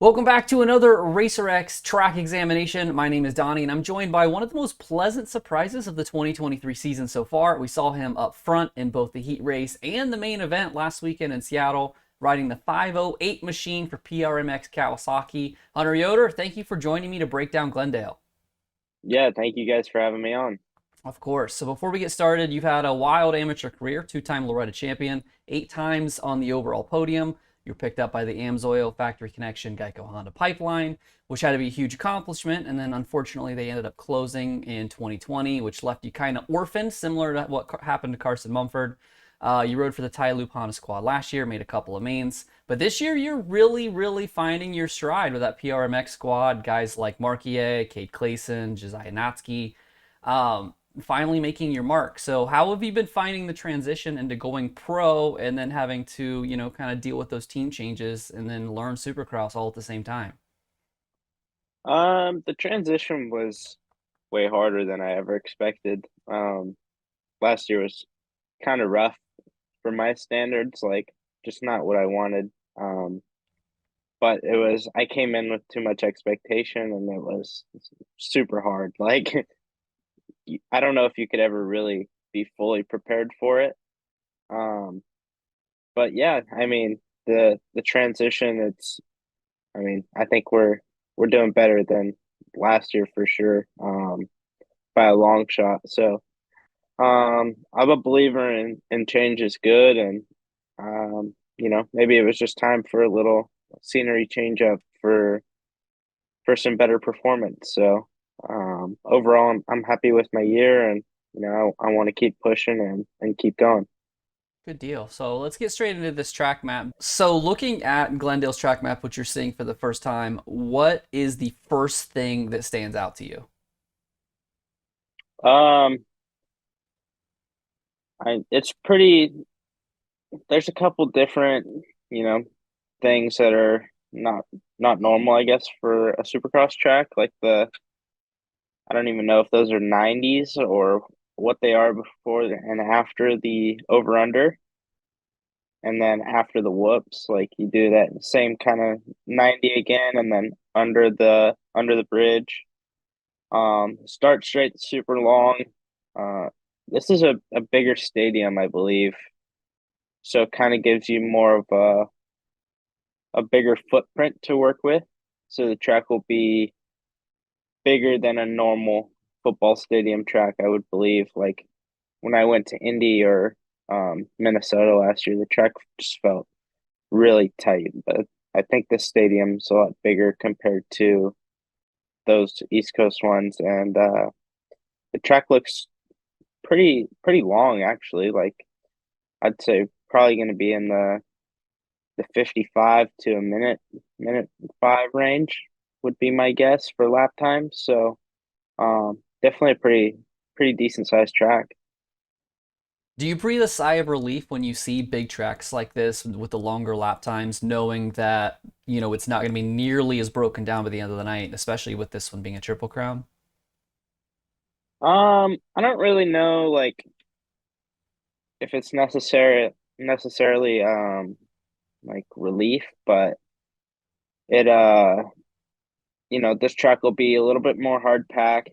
Welcome back to another RacerX track examination. My name is Donnie, and I'm joined by one of the most pleasant surprises of the 2023 season so far. We saw him up front in both the heat race and the main event last weekend in Seattle, riding the 508 machine for PRMX Kawasaki. Hunter Yoder, thank you for joining me to break down Glendale. Yeah, thank you guys for having me on. Of course. So before we get started, you've had a wild amateur career, two-time Loretta champion, 8 times on the overall podium. You were picked up by the AMSOIL Factory Connection Geico Honda pipeline, which had to be a huge accomplishment. And then unfortunately, they ended up closing in 2020, which left you kind of orphaned, similar to what happened to Carson Mumford. You rode for the Ty Loop Honda squad last year, made a couple of mains. But this year, you're really finding your stride with that PRMX squad. Guys like Marquier, Cade Clayson, Josiah Natsky. Finally making your mark. So how have you been finding the transition into going pro and then having to, kind of deal with those team changes and then learn Supercross all at the same time? The transition was way harder than I ever expected. Last year was kind of rough for my standards, like just not what I wanted. But I came in with too much expectation and it was super hard. Like, I don't know if you could ever really be fully prepared for it. Um, but yeah, I mean, the transition, I think we're doing better than last year for sure, by a long shot. So, I'm a believer in change is good, and maybe it was just time for a little scenery change up for some better performance. So, overall, I'm happy with my year, and I want to keep pushing and keep going. Good deal. So let's get straight into this track map. So looking at Glendale's track map, which you're seeing for the first time, what is the first thing that stands out to you? Um, it's pretty. There's a couple different, you know, things that are not normal, I guess, for a supercross track. Like I don't even know if those are 90s or what they are before and after the over under, and then after the whoops, like you do that same kind of 90 again, and then under the bridge. Start straight, super long. This is a bigger stadium, I believe, so it kind of gives you more of a bigger footprint to work with. So the track will be bigger than a normal football stadium track, I would believe. Like when I went to Indy or Minnesota last year, the track just felt really tight. But I think the stadium's a lot bigger compared to those East Coast ones, and the track looks pretty long actually. Like I'd say probably going to be in the 55 to a minute five range would be my guess for lap time. So definitely a pretty decent sized track. Do you breathe a sigh of relief when you see big tracks like this with the longer lap times, knowing that, it's not going to be nearly as broken down by the end of the night, especially with this one being a triple crown? I don't really know like if it's necessarily like relief, but it this track will be a little bit more hard pack,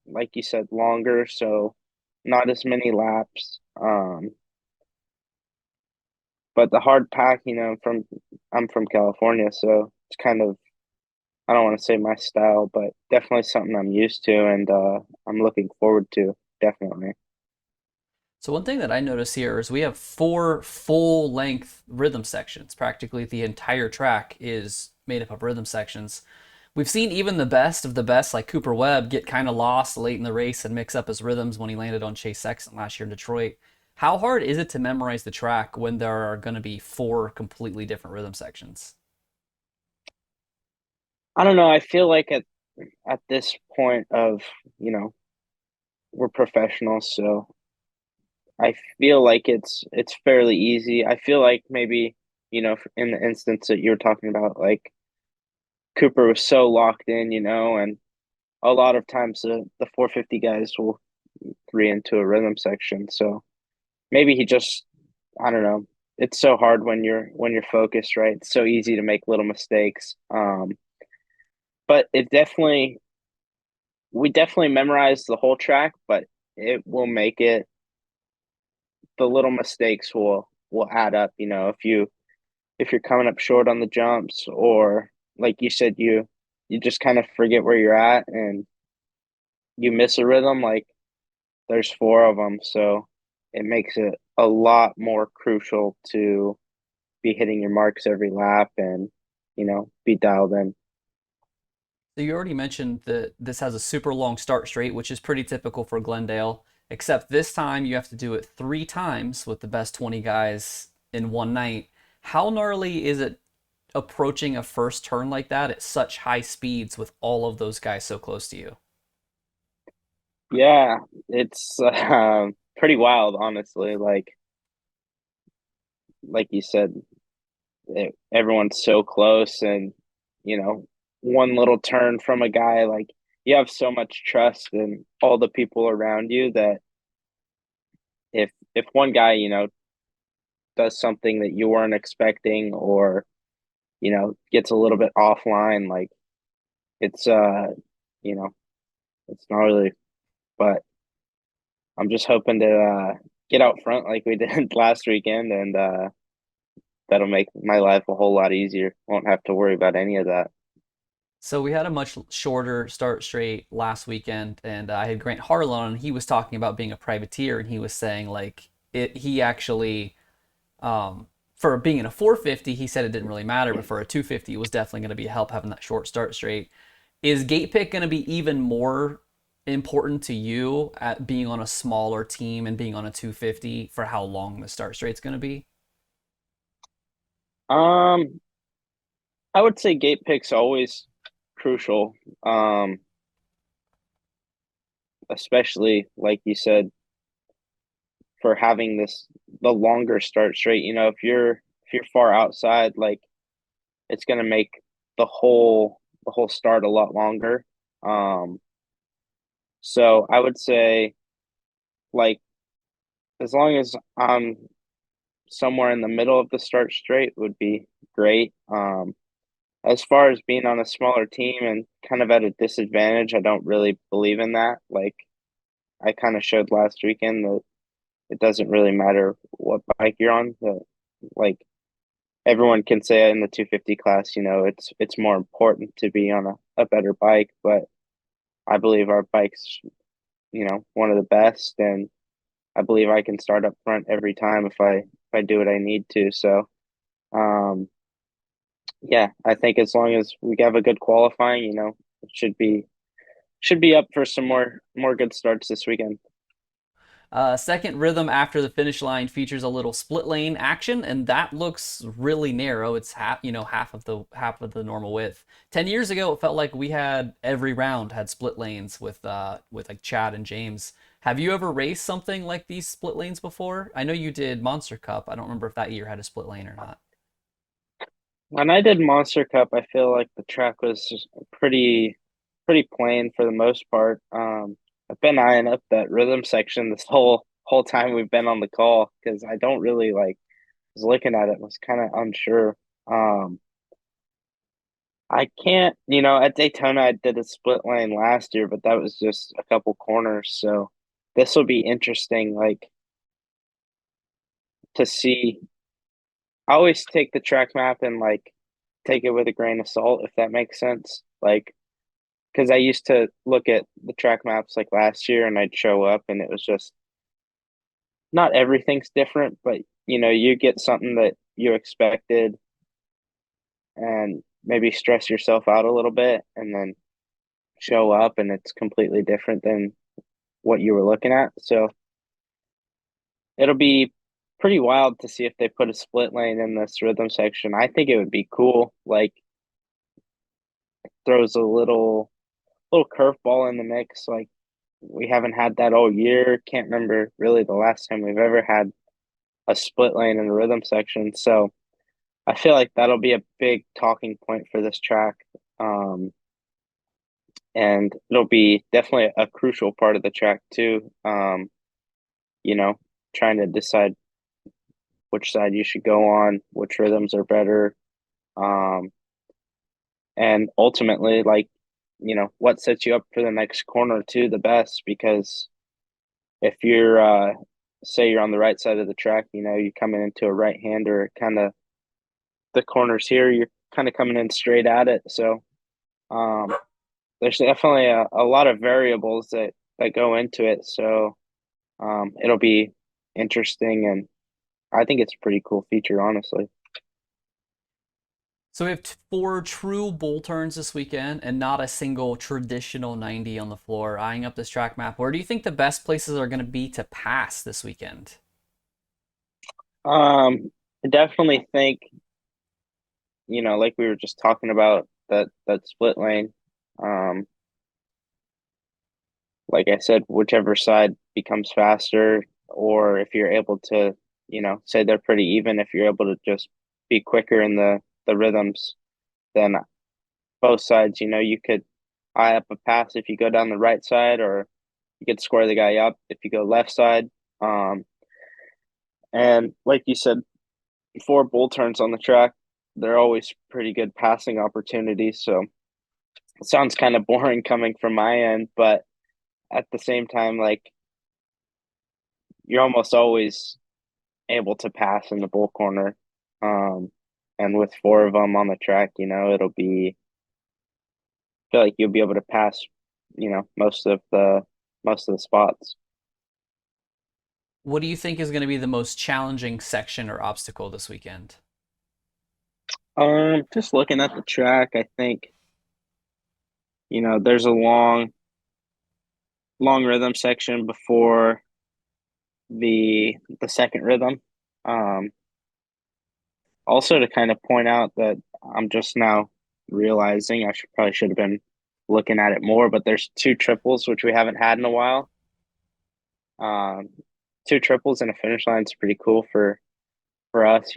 like you said, longer, so not as many laps. But the hard pack, I'm from California, so it's kind of I don't want to say my style, but definitely something I'm used to and I'm looking forward to, definitely. So one thing that I notice here is we have 4 full-length rhythm sections. Practically the entire track is made up of rhythm sections. We've seen even the best of the best, like Cooper Webb, get kind of lost late in the race and mix up his rhythms when he landed on Chase Sexton last year in Detroit. How hard is it to memorize the track when there are going to be 4 completely different rhythm sections? I don't know. I feel like at this point of, you know, we're professionals, so I feel like it's fairly easy. I feel like maybe, in the instance that you're talking about, like Cooper was so locked in, and a lot of times the 450 guys will three into a rhythm section. So maybe he just, I don't know, it's so hard when you're focused, right? It's so easy to make little mistakes. But it definitely we definitely memorized the whole track, but it will make it the little mistakes will add up. You know, if you're coming up short on the jumps, or like you said, you just kind of forget where you're at and you miss a rhythm. Like there's four of them, so it makes it a lot more crucial to be hitting your marks every lap and be dialed in. So you already mentioned that this has a super long start straight, which is pretty typical for Glendale, except this time you have to do it 3 times with the best 20 guys in one night. How gnarly is it approaching a first turn like that at such high speeds with all of those guys so close to you? Yeah, it's pretty wild, honestly. Like you said, everyone's so close, and one little turn from a guy, like you have so much trust in all the people around you that if one guy does something that you weren't expecting, or gets a little bit offline, like it's you know it's not really. But I'm just hoping to get out front like we did last weekend, and that'll make my life a whole lot easier. Won't have to worry about any of that. So we had a much shorter start straight last weekend, and I had Grant Harlan on, and he was talking about being a privateer, and he was saying like he actually for being in a 450, he said it didn't really matter, but for a 250, it was definitely going to be a help having that short start straight. Is gate pick going to be even more important to you at being on a smaller team and being on a 250 for how long the start straight's going to be? Um, I would say gate pick's always crucial. Um, Especially like you said, for having the longer start straight. If you're far outside, like it's gonna make the whole start a lot longer. Um, so I would say, like, as long as I'm somewhere in the middle of the start straight would be great. As far as being on a smaller team and kind of at a disadvantage, I don't really believe in that. Like I kind of showed last weekend that it doesn't really matter what bike you're on. Like everyone can say in the 250 class, it's more important to be on a better bike, but I believe our bike's, one of the best, and I believe I can start up front every time if I do what I need to. So, um, yeah, I think as long as we have a good qualifying, it should be up for some more good starts this weekend. Second rhythm after the finish line features a little split lane action, and that looks really narrow. It's half of the normal width. 10 years ago, it felt like we had every round had split lanes with like Chad and James. Have you ever raced something like these split lanes before? I know you did Monster Cup. I don't remember if that year had a split lane or not. When I did Monster Cup, I feel like the track was just pretty plain for the most part. I've been eyeing up that rhythm section this whole time we've been on the call, because I don't really like was looking at it and was kind of unsure. Um, I can't, at Daytona I did a split lane last year, but that was just a couple corners. So this will be interesting, like to see. I always take the track map and like take it with a grain of salt, if that makes sense. Like, because I used to look at the track maps like last year and I'd show up and it was just not everything's different, but you get something that you expected and maybe stress yourself out a little bit, and then show up and it's completely different than what you were looking at. So it'll be pretty wild to see if they put a split lane in this rhythm section. I think it would be cool. Like throws a little curveball in the mix. Like we haven't had that all year. Can't remember really the last time we've ever had a split lane in the rhythm section. So I feel like that'll be a big talking point for this track. Um, and it'll be definitely a crucial part of the track too. You know, trying to decide which side you should go on, which rhythms are better, um, and ultimately, like, what sets you up for the next corner too the best. Because if you're, say you're on the right side of the track, you're coming into a right hander, kind of the corners here, you're kind of coming in straight at it. So, um, there's definitely a lot of variables that go into it. So, it'll be interesting, and I think it's a pretty cool feature, honestly. So we have four true bull turns this weekend and not a single traditional 90 on the floor. Eyeing up this track map, where do you think the best places are going to be to pass this weekend? I definitely think, like we were just talking about that split lane. Um, like I said, whichever side becomes faster, or if you're able to, say they're pretty even, if you're able to just be quicker in the rhythms, then both sides, you could eye up a pass if you go down the right side, or you could square the guy up if you go left side. Um, and like you said, 4 bull turns on the track, they're always pretty good passing opportunities. So it sounds kind of boring coming from my end, but at the same time, like, you're almost always able to pass in the bull corner. Um, and with 4 of them on the track, I feel like you'll be able to pass, most of the spots. What do you think is going to be the most challenging section or obstacle this weekend? Just looking at the track, I think, there's a long rhythm section before the second rhythm. Um, Also to kind of point out that I'm just now realizing I should have been looking at it more, but there's 2 triples which we haven't had in a while. Um, 2 triples and a finish line is pretty cool for us.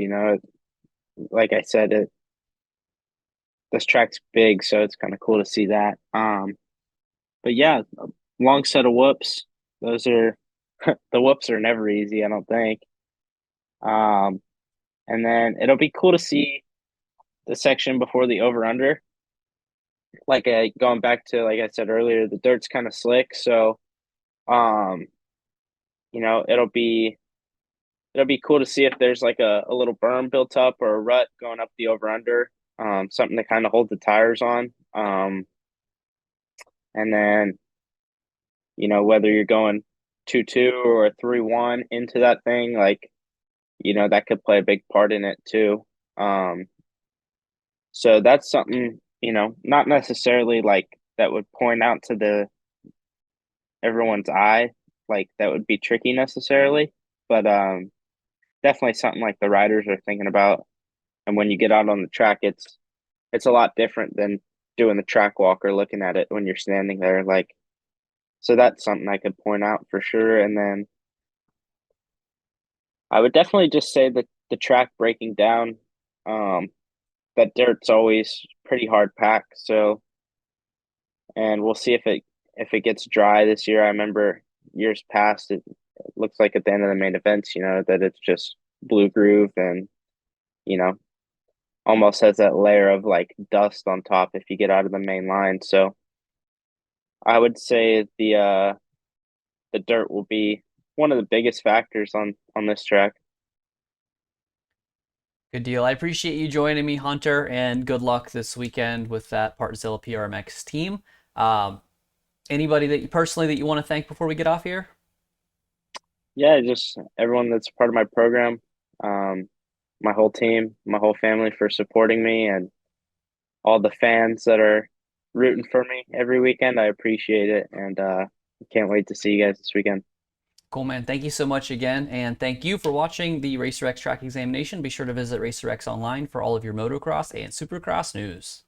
Like I said, this track's big, so it's kind of cool to see that. But yeah, a long set of whoops. Those are the whoops are never easy, I don't think. Um, and then it'll be cool to see the section before the over under. Like, going back to, like I said earlier, the dirt's kind of slick, so um, it'll be cool to see if there's like a little berm built up or a rut going up the over under, something to kind of hold the tires on. And then, whether you're going 2-2 or a 3-1 into that thing, like, that could play a big part in it too. Um, so that's something, not necessarily like that would point out to the everyone's eye, like that would be tricky necessarily, but definitely something like the riders are thinking about. And when you get out on the track, it's a lot different than doing the track walk or looking at it when you're standing there. Like, so that's something I could point out for sure. And then I would definitely just say that the track breaking down, um, that dirt's always pretty hard packed. So, and we'll see if it gets dry this year. I remember years past, it looks like at the end of the main events, that it's just blue groove, and you know almost has that layer of like dust on top if you get out of the main line. So I would say the dirt will be one of the biggest factors on this track. Good deal. I appreciate you joining me, Hunter, and good luck this weekend with that Partzilla PRMX team. Um, Anybody that you personally that you want to thank before we get off here? Yeah, just everyone that's part of my program, um, my whole team, my whole family for supporting me, and all the fans that are rooting for me every weekend. I appreciate it, and can't wait to see you guys this weekend. Cool, man. Thank you so much again. And thank you for watching the RacerX track examination. Be sure to visit RacerX online for all of your motocross and supercross news.